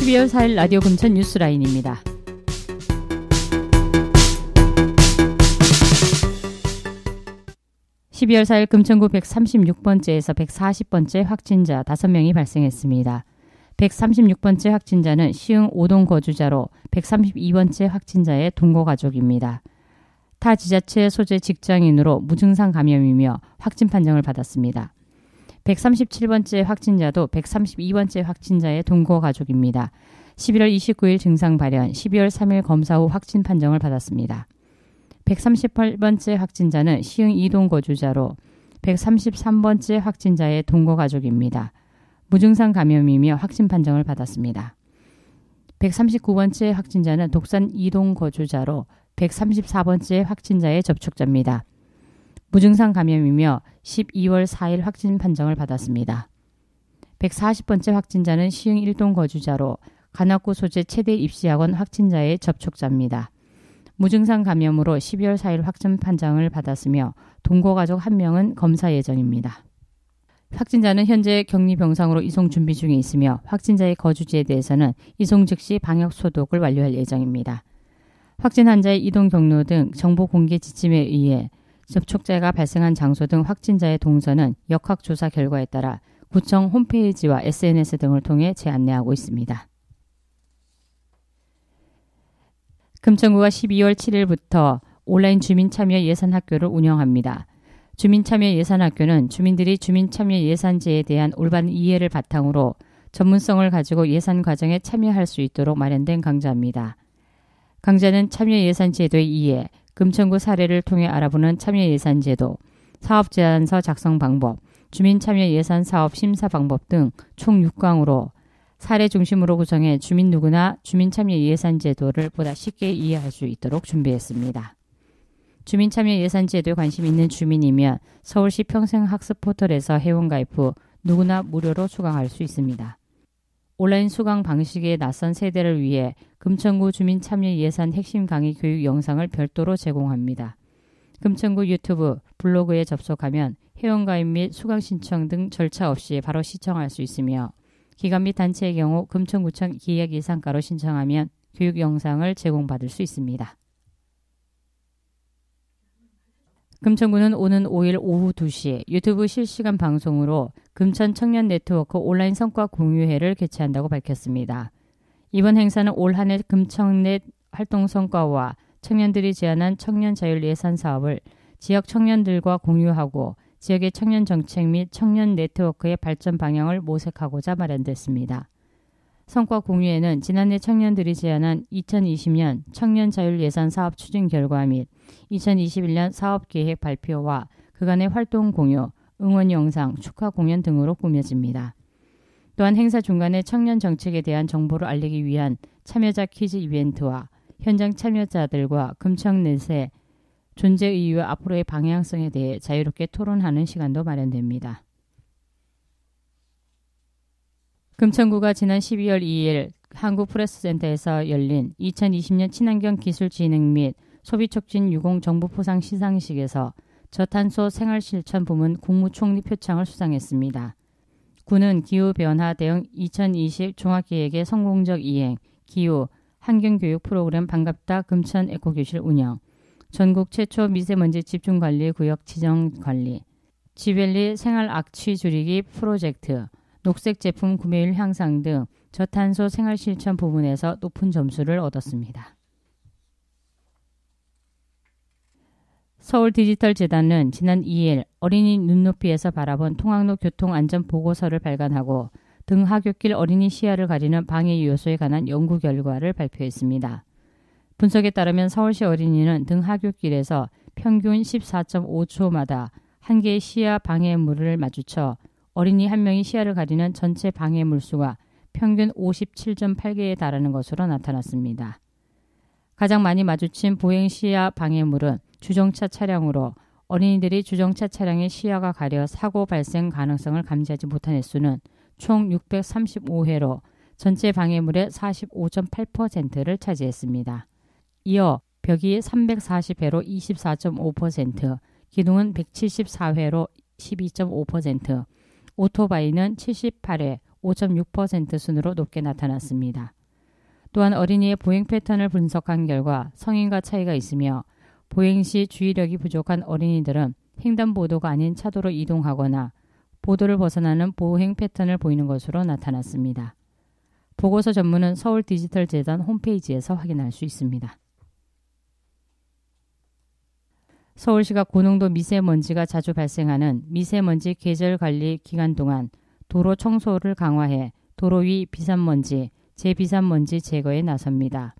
12월 4일 라디오 금천 뉴스라인입니다. (12월 4일) 금천구 136번째에서 140번째 확진자 5명이 발생했습니다. 136번째 확진자는 시흥 5동 거주자로 132번째 확진자의 동거가족입니다. 타 지자체 소재 직장인으로 무증상 감염이며 확진 판정을 받았습니다. 137번째 확진자도 132번째 확진자의 동거가족입니다. 11월 29일 증상 발현, 12월 3일 검사 후 확진 판정을 받았습니다. 138번째 확진자는 시흥 2동 거주자로 133번째 확진자의 동거가족입니다. 무증상 감염이며 확진 판정을 받았습니다. 139번째 확진자는 독산 2동 거주자로 134번째 확진자의 접촉자입니다. 무증상 감염이며 12월 4일 확진 판정을 받았습니다. 140번째 확진자는 시흥 1동 거주자로 관악구 소재 체대 입시학원 확진자의 접촉자입니다. 무증상 감염으로 12월 4일 확진 판정을 받았으며 동거가족 1명은 검사 예정입니다. 확진자는 현재 격리 병상으로 이송 준비 중에 있으며 확진자의 거주지에 대해서는 이송 즉시 방역 소독을 완료할 예정입니다. 확진 환자의 이동 경로 등 정보 공개 지침에 의해 접촉자가 발생한 장소 등 확진자의 동선은 역학조사 결과에 따라 구청 홈페이지와 SNS 등을 통해 재안내하고 있습니다. 금천구가 12월 7일부터 온라인 주민참여 예산학교를 운영합니다. 주민참여 예산학교는 주민들이 주민참여 예산제에 대한 올바른 이해를 바탕으로 전문성을 가지고 예산 과정에 참여할 수 있도록 마련된 강좌입니다. 강좌는 참여 예산제도의 이해, 금천구 사례를 통해 알아보는 참여예산제도, 사업제안서 작성 방법, 주민참여예산 사업 심사 방법 등 총 6강으로 사례 중심으로 구성해 주민 누구나 주민참여예산제도를 보다 쉽게 이해할 수 있도록 준비했습니다. 주민참여예산제도에 관심 있는 주민이면 서울시 평생학습 포털에서 회원가입 후 누구나 무료로 수강할 수 있습니다. 온라인 수강 방식에 낯선 세대를 위해 금천구 주민참여예산 핵심 강의 교육 영상을 별도로 제공합니다. 금천구 유튜브, 블로그에 접속하면 회원가입 및 수강 신청 등 절차 없이 바로 시청할 수 있으며 기관 및 단체의 경우 금천구청 기획예산과로 신청하면 교육 영상을 제공받을 수 있습니다. 금천구는 오는 5일 오후 2시 유튜브 실시간 방송으로 금천 청년 네트워크 온라인 성과 공유회를 개최한다고 밝혔습니다. 이번 행사는 올 한 해 금천넷 활동 성과와 청년들이 제안한 청년 자율 예산 사업을 지역 청년들과 공유하고 지역의 청년 정책 및 청년 네트워크의 발전 방향을 모색하고자 마련됐습니다. 성과 공유회는 지난해 청년들이 제안한 2020년 청년 자율 예산 사업 추진 결과 및 2021년 사업 계획 발표와 그간의 활동 공유, 응원 영상, 축하 공연 등으로 꾸며집니다. 또한 행사 중간에 청년 정책에 대한 정보를 알리기 위한 참여자 퀴즈 이벤트와 현장 참여자들과 금천넷의 존재 이유와 앞으로의 방향성에 대해 자유롭게 토론하는 시간도 마련됩니다. 금천구가 지난 12월 2일 한국프레스센터에서 열린 2020년 친환경 기술진흥 및 소비촉진 유공 정보포상 시상식에서 저탄소 생활실천 부문 국무총리 표창을 수상했습니다. 구는 기후변화 대응 2020 종합계획의 성공적 이행, 기후, 환경교육 프로그램 반갑다 금천 에코교실 운영, 전국 최초 미세먼지 집중관리 구역 지정관리, 지밸리 생활 악취 줄이기 프로젝트, 녹색 제품 구매율 향상 등 저탄소 생활 실천 부분에서 높은 점수를 얻었습니다. 서울디지털재단은 지난 2일 어린이 눈높이에서 바라본 통학로 교통안전보고서를 발간하고 등하굣길 어린이 시야를 가리는 방해 요소에 관한 연구 결과를 발표했습니다. 분석에 따르면 서울시 어린이는 등하굣길에서 평균 14.5초마다 한 개의 시야 방해물을 마주쳐 어린이 한 명이 시야를 가리는 전체 방해물 수가 평균 57.8개에 달하는 것으로 나타났습니다. 가장 많이 마주친 보행 시야 방해물은 주정차 차량으로 어린이들이 주정차 차량의 시야가 가려 사고 발생 가능성을 감지하지 못한 횟수는 총 635회로 전체 방해물의 45.8%를 차지했습니다. 이어 벽이 340회로 24.5%, 기둥은 174회로 12.5%, 오토바이는 78회 5.6% 순으로 높게 나타났습니다. 또한 어린이의 보행 패턴을 분석한 결과 성인과 차이가 있으며 보행 시 주의력이 부족한 어린이들은 횡단보도가 아닌 차도로 이동하거나 보도를 벗어나는 보행 패턴을 보이는 것으로 나타났습니다. 보고서 전문은 서울디지털재단 홈페이지에서 확인할 수 있습니다. 서울시가 고농도 미세먼지가 자주 발생하는 미세먼지 계절관리 기간 동안 도로 청소를 강화해 도로 위 비산먼지, 제비산먼지 제거에 나섭니다.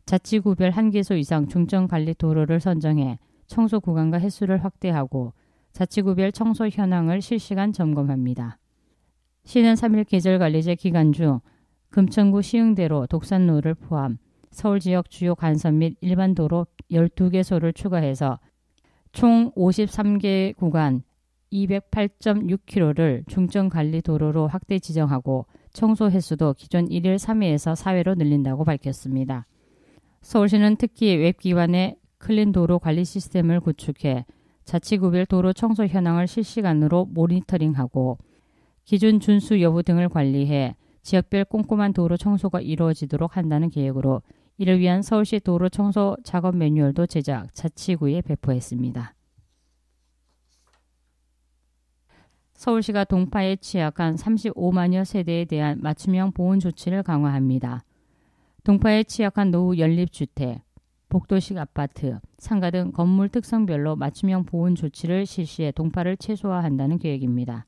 자치구별 1개소 이상 중점관리 도로를 선정해 청소 구간과 횟수를 확대하고 자치구별 청소 현황을 실시간 점검합니다. 시는 3일 계절관리제 기간 중 금천구 시흥대로 독산로를 포함 서울 지역 주요 간선 및 일반 도로 12개소를 추가해서 총 53개 구간 208.6km를 중점관리 도로로 확대 지정하고 청소 횟수도 기존 1일 3회에서 4회로 늘린다고 밝혔습니다. 서울시는 특히 웹기반의 클린 도로 관리 시스템을 구축해 자치구별 도로 청소 현황을 실시간으로 모니터링하고 기준 준수 여부 등을 관리해 지역별 꼼꼼한 도로 청소가 이루어지도록 한다는 계획으로 이를 위한 서울시 도로 청소 작업 매뉴얼도 제작, 자치구에 배포했습니다. 서울시가 동파에 취약한 35만여 세대에 대한 맞춤형 보온 조치를 강화합니다. 동파에 취약한 노후 연립주택, 복도식 아파트, 상가 등 건물 특성별로 맞춤형 보온 조치를 실시해 동파를 최소화한다는 계획입니다.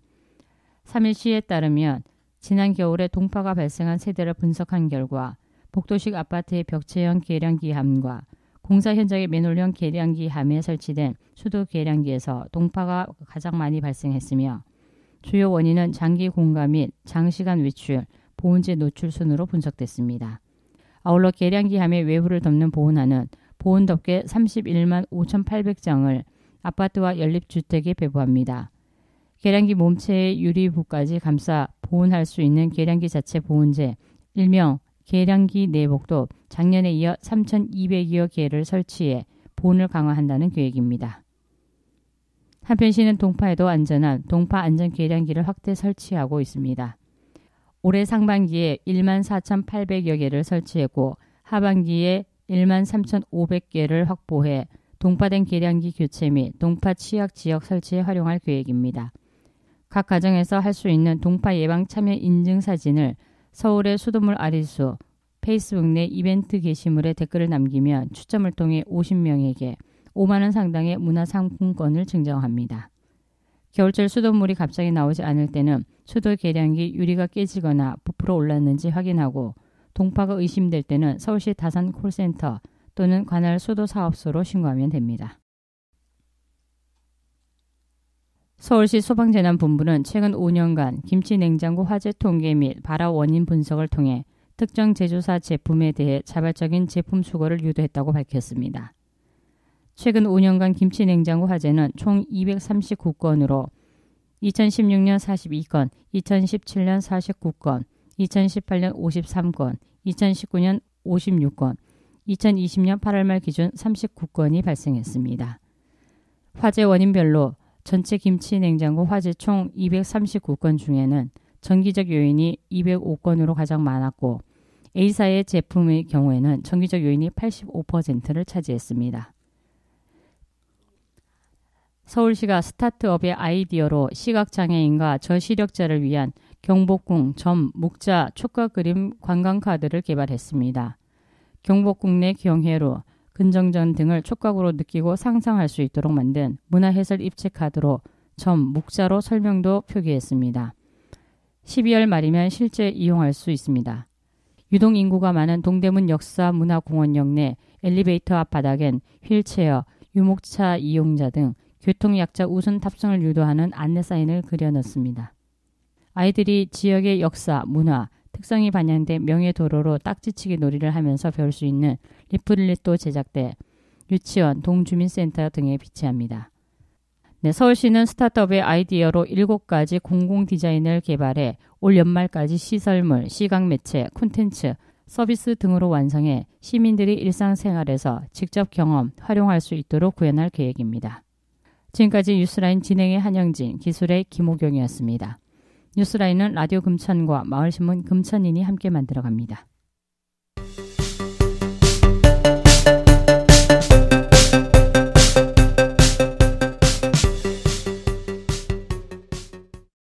3일 시에 따르면 지난 겨울에 동파가 발생한 세대를 분석한 결과 복도식 아파트의 벽체형 계량기함과 공사 현장의 맨홀형 계량기함에 설치된 수도 계량기에서 동파가 가장 많이 발생했으며 주요 원인은 장기 공가 및 장시간 외출, 보온재 노출 순으로 분석됐습니다. 아울러 계량기함의 외부를 덮는 보온화는 보온덮개 31만 5,800장을 아파트와 연립주택에 배부합니다. 계량기 몸체의 유리부까지 감싸 보온할 수 있는 계량기 자체 보온재, 일명 계량기 내복도 작년에 이어 3,200여 개를 설치해 보온을 강화한다는 계획입니다. 한편 시는 동파에도 안전한 동파 안전 계량기를 확대 설치하고 있습니다. 올해 상반기에 1만 4,800여 개를 설치했고 하반기에 1만 3,500개를 확보해 동파된 계량기 교체 및 동파 취약 지역 설치에 활용할 계획입니다. 각 가정에서 할 수 있는 동파 예방 참여 인증 사진을 서울의 수돗물 아리수 페이스북 내 이벤트 게시물에 댓글을 남기면 추첨을 통해 50명에게 5만 원 상당의 문화상품권을 증정합니다. 겨울철 수돗물이 갑자기 나오지 않을 때는 수도 계량기 유리가 깨지거나 부풀어 올랐는지 확인하고 동파가 의심될 때는 서울시 다산 콜센터 또는 관할 수도사업소로 신고하면 됩니다. 서울시 소방재난본부는 최근 5년간 김치냉장고 화재 통계 및 발화 원인 분석을 통해 특정 제조사 제품에 대해 자발적인 제품 수거를 유도했다고 밝혔습니다. 최근 5년간 김치냉장고 화재는 총 239건으로 2016년 42건, 2017년 49건, 2018년 53건, 2019년 56건, 2020년 8월 말 기준 39건이 발생했습니다. 화재 원인별로 전체 김치냉장고 화재 총 239건 중에는 정기적 요인이 205건으로 가장 많았고 A사의 제품의 경우에는 정기적 요인이 85%를 차지했습니다. 서울시가 스타트업의 아이디어로 시각장애인과 저시력자를 위한 경복궁, 점, 묵자, 촉각 그림 관광카드를 개발했습니다. 경복궁 내 경회로, 근정전 등을 촉각으로 느끼고 상상할 수 있도록 만든 문화해설 입체 카드로 점, 묵자로 설명도 표기했습니다. 12월 말이면 실제 이용할 수 있습니다. 유동 인구가 많은 동대문 역사문화공원역 내 엘리베이터 앞바닥엔 휠체어, 유목차 이용자 등 교통약자 우선 탑승을 유도하는 안내 사인을 그려넣습니다. 아이들이 지역의 역사, 문화, 특성이 반영된 명예도로로 딱지치기 놀이를 하면서 배울 수 있는 리플릿도 제작돼 유치원, 동주민센터 등에 비치합니다. 서울시는 스타트업의 아이디어로 7가지 공공 디자인을 개발해 올 연말까지 시설물, 시각매체, 콘텐츠, 서비스 등으로 완성해 시민들이 일상생활에서 직접 경험, 활용할 수 있도록 구현할 계획입니다. 지금까지 뉴스라인 진행의 한영진, 기술의 김호경이었습니다. 뉴스라인은 라디오 금천과 마을신문 금천인이 함께 만들어갑니다.